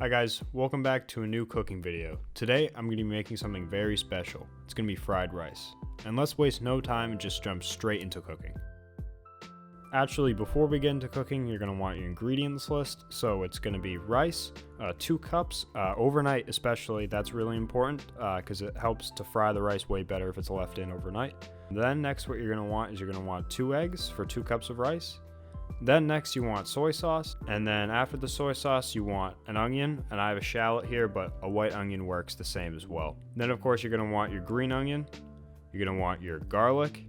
Hi guys, welcome back to a new cooking video. Today I'm going to be making something very special. It's going to be fried rice. And let's waste no time and just jump straight into cooking. Actually, before we get into cooking, you're going to want your ingredients list. So it's going to be rice, 2 cups, overnight especially. That's really important because it helps to fry the rice way better if it's left in overnight. Then next what you're going to want is you're going to want 2 eggs for 2 cups of rice. Then next you want soy sauce, and then after the soy sauce you want an onion, and I have a shallot here, but a white onion works the same as well. Then of course you're going to want your green onion, you're going to want your garlic,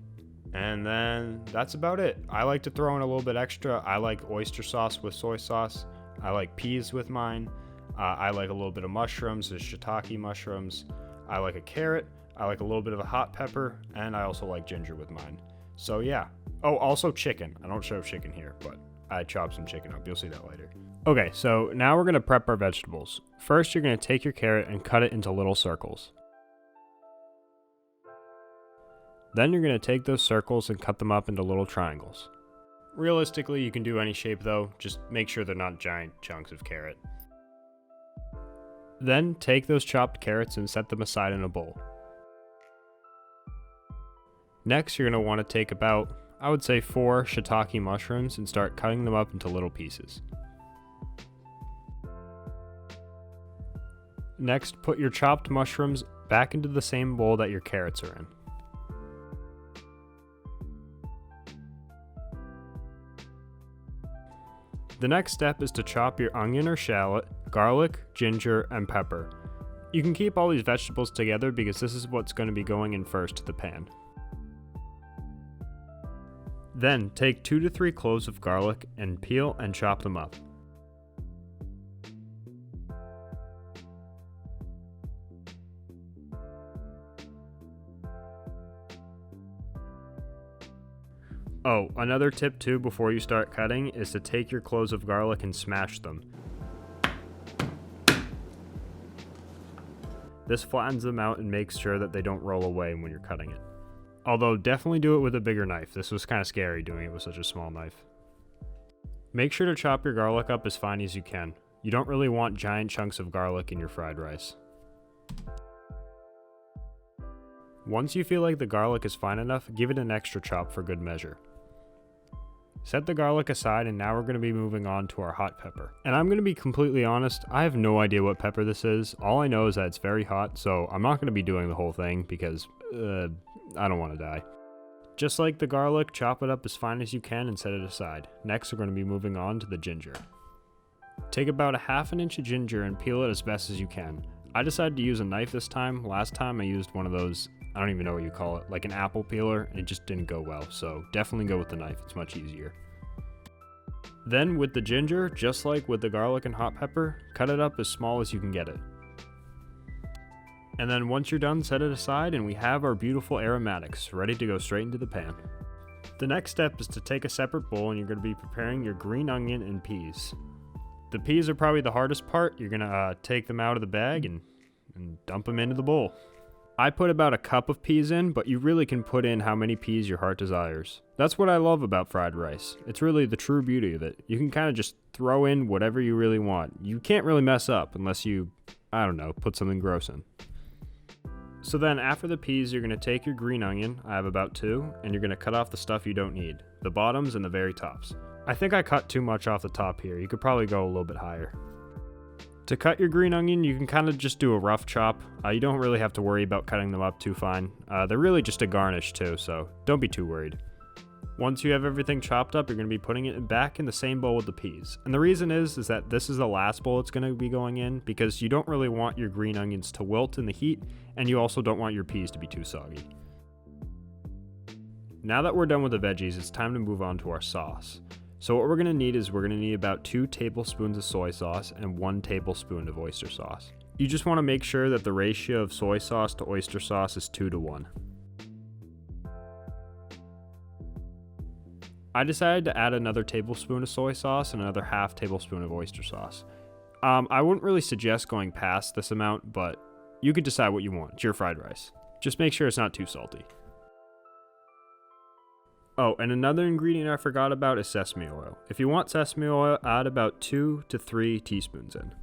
and then that's about it. I like to throw in a little bit extra. I like oyster sauce with soy sauce. I like peas with mine. I like a little bit of mushrooms, there's shiitake mushrooms. I like a carrot. I like a little bit of a hot pepper, and I also like ginger with mine. So yeah. Oh, also chicken. I don't show chicken here, but I chopped some chicken up. You'll see that later. Okay, so now we're going to prep our vegetables. First, you're going to take your carrot and cut it into little circles. Then you're going to take those circles and cut them up into little triangles. Realistically, you can do any shape though. Just make sure they're not giant chunks of carrot. Then take those chopped carrots and set them aside in a bowl. Next, you're going to want to take about, I would say 4 shiitake mushrooms and start cutting them up into little pieces. Next, put your chopped mushrooms back into the same bowl that your carrots are in. The next step is to chop your onion or shallot, garlic, ginger, and pepper. You can keep all these vegetables together because this is what's going to be going in first to the pan. Then take 2 to 3 cloves of garlic and peel and chop them up. Oh, another tip too before you start cutting is to take your cloves of garlic and smash them. This flattens them out and makes sure that they don't roll away when you're cutting it. Although definitely do it with a bigger knife. This was kind of scary doing it with such a small knife. Make sure to chop your garlic up as fine as you can. You don't really want giant chunks of garlic in your fried rice. Once you feel like the garlic is fine enough, give it an extra chop for good measure. Set the garlic aside, and now we're going to be moving on to our hot pepper. And I'm going to be completely honest, I have no idea what pepper this is. All I know is that it's very hot, so I'm not going to be doing the whole thing because I don't want to die. Just like the garlic, chop it up as fine as you can and set it aside. Next, we're going to be moving on to the ginger. Take about a ½ inch of ginger and peel it as best as you can. I decided to use a knife this time. Last time I used one of those, I don't even know what you call it, like an apple peeler, and it just didn't go well, so definitely go with the knife, it's much easier. Then with the ginger, just like with the garlic and hot pepper, cut it up as small as you can get it. And then once you're done, set it aside and we have our beautiful aromatics ready to go straight into the pan. The next step is to take a separate bowl and you're going to be preparing your green onion and peas. The peas are probably the hardest part. You're going to take them out of the bag and dump them into the bowl. I put about a cup of peas in, but you really can put in how many peas your heart desires. That's what I love about fried rice. It's really the true beauty of it. You can kind of just throw in whatever you really want. You can't really mess up unless you, I don't know, put something gross in. So then after the peas, you're going to take your green onion, I have about 2, and you're going to cut off the stuff you don't need, the bottoms and the very tops. I think I cut too much off the top here. You could probably go a little bit higher. To cut your green onion, you can kind of just do a rough chop. You don't really have to worry about cutting them up too fine. They're really just a garnish too, so don't be too worried. Once you have everything chopped up, you're going to be putting it back in the same bowl with the peas. And the reason is that this is the last bowl it's going to be going in because you don't really want your green onions to wilt in the heat, and you also don't want your peas to be too soggy. Now that we're done with the veggies, it's time to move on to our sauce. So what we're going to need is we're going to need about 2 tablespoons of soy sauce and 1 tablespoon of oyster sauce. You just want to make sure that the ratio of soy sauce to oyster sauce is 2 to 1. I decided to add another tablespoon of soy sauce and another ½ tablespoon of oyster sauce. I wouldn't really suggest going past this amount, but you could decide what you want. It's your fried rice. Just make sure it's not too salty. Oh, and another ingredient I forgot about is sesame oil. If you want sesame oil, add about 2 to 3 teaspoons in.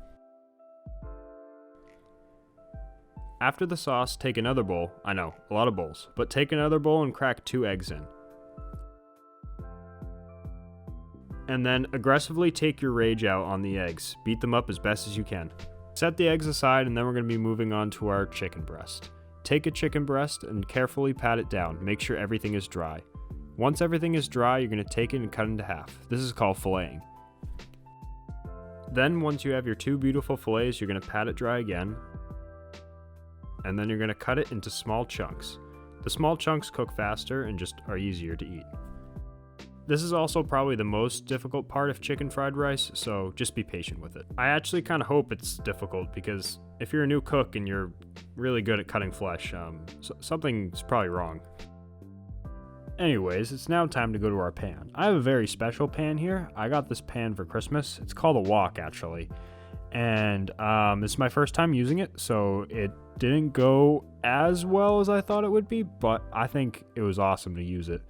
After the sauce, take another bowl. I know, a lot of bowls, but take another bowl and crack 2 eggs in. And then aggressively take your rage out on the eggs. Beat them up as best as you can. Set the eggs aside, and then we're going to be moving on to our chicken breast. Take a chicken breast and carefully pat it down. Make sure everything is dry. Once everything is dry, you're going to take it and cut it into half. This is called filleting. Then once you have your 2 beautiful fillets, you're going to pat it dry again. And then you're going to cut it into small chunks. The small chunks cook faster and just are easier to eat. This is also probably the most difficult part of chicken fried rice, so just be patient with it. I actually kind of hope it's difficult because if you're a new cook and you're really good at cutting flesh, something's probably wrong. Anyways, it's now time to go to our pan. I have a very special pan here. I got this pan for Christmas. It's called a wok actually. And it's my first time using it, so it didn't go as well as I thought it would be, but I think it was awesome to use it.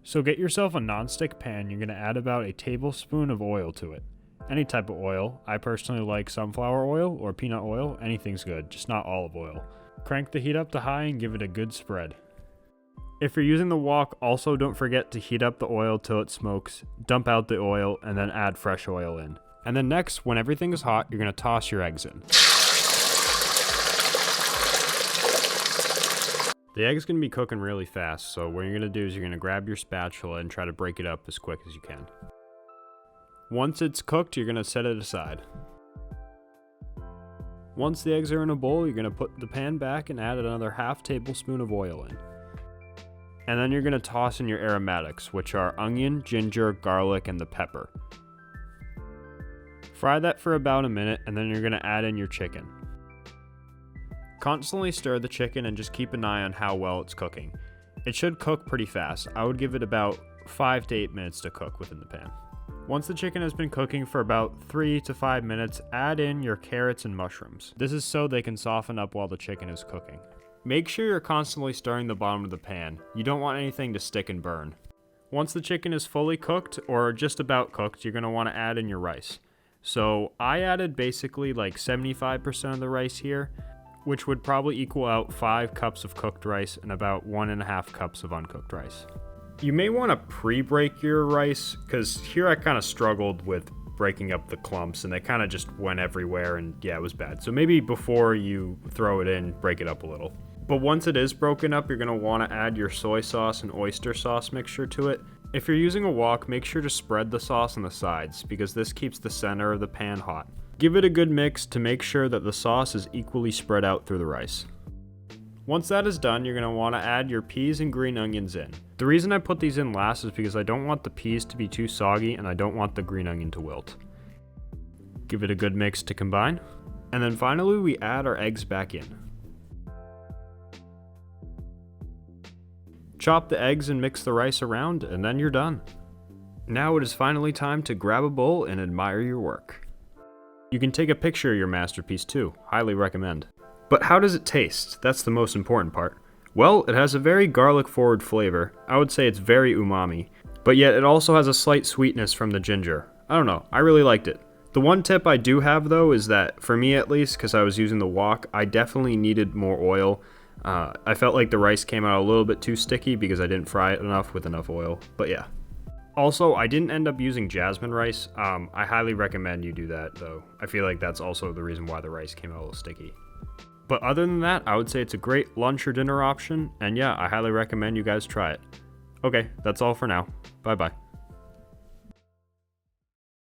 So get yourself a nonstick pan. You're going to add about a tablespoon of oil to it. Any type of oil. I personally like sunflower oil or peanut oil. Anything's good, just not olive oil. Crank the heat up to high and give it a good spread. If you're using the wok, also don't forget to heat up the oil till it smokes, dump out the oil, and then add fresh oil in. And then next, when everything is hot, you're going to toss your eggs in. The egg's going to be cooking really fast, so what you're going to do is you're going to grab your spatula and try to break it up as quick as you can. Once it's cooked, you're going to set it aside. Once the eggs are in a bowl, you're going to put the pan back and add another half tablespoon of oil in. And then you're going to toss in your aromatics, which are onion, ginger, garlic, and the pepper. Fry that for about a minute, and then you're going to add in your chicken. Constantly stir the chicken and just keep an eye on how well it's cooking. It should cook pretty fast. I would give it about 5 to 8 minutes to cook within the pan. Once the chicken has been cooking for about 3 to 5 minutes, add in your carrots and mushrooms. This is so they can soften up while the chicken is cooking. Make sure you're constantly stirring the bottom of the pan. You don't want anything to stick and burn. Once the chicken is fully cooked or just about cooked, you're going to want to add in your rice. So I added basically like 75% of the rice here, which would probably equal out 5 cups of cooked rice and about 1.5 cups of uncooked rice. You may want to pre-break your rice, because here I kind of struggled with breaking up the clumps and they kind of just went everywhere and yeah, it was bad. So maybe before you throw it in, break it up a little. But once it is broken up, you're going to want to add your soy sauce and oyster sauce mixture to it. If you're using a wok, make sure to spread the sauce on the sides, because this keeps the center of the pan hot. Give it a good mix to make sure that the sauce is equally spread out through the rice. Once that is done, you're going to want to add your peas and green onions in. The reason I put these in last is because I don't want the peas to be too soggy and I don't want the green onion to wilt. Give it a good mix to combine. And then finally, we add our eggs back in. Chop the eggs and mix the rice around, and then you're done. Now it is finally time to grab a bowl and admire your work. You can take a picture of your masterpiece too, highly recommend. But how does it taste? That's the most important part. Well, it has a very garlic-forward flavor. I would say it's very umami, but yet it also has a slight sweetness from the ginger. I don't know, I really liked it. The one tip I do have though is that, for me at least, because I was using the wok, I definitely needed more oil. I felt like the rice came out a little bit too sticky because I didn't fry it enough with enough oil, but yeah. Also, I didn't end up using jasmine rice. I highly recommend you do that, though. I feel like that's also the reason why the rice came out a little sticky. But other than that, I would say it's a great lunch or dinner option, and yeah, I highly recommend you guys try it. Okay, that's all for now. Bye-bye.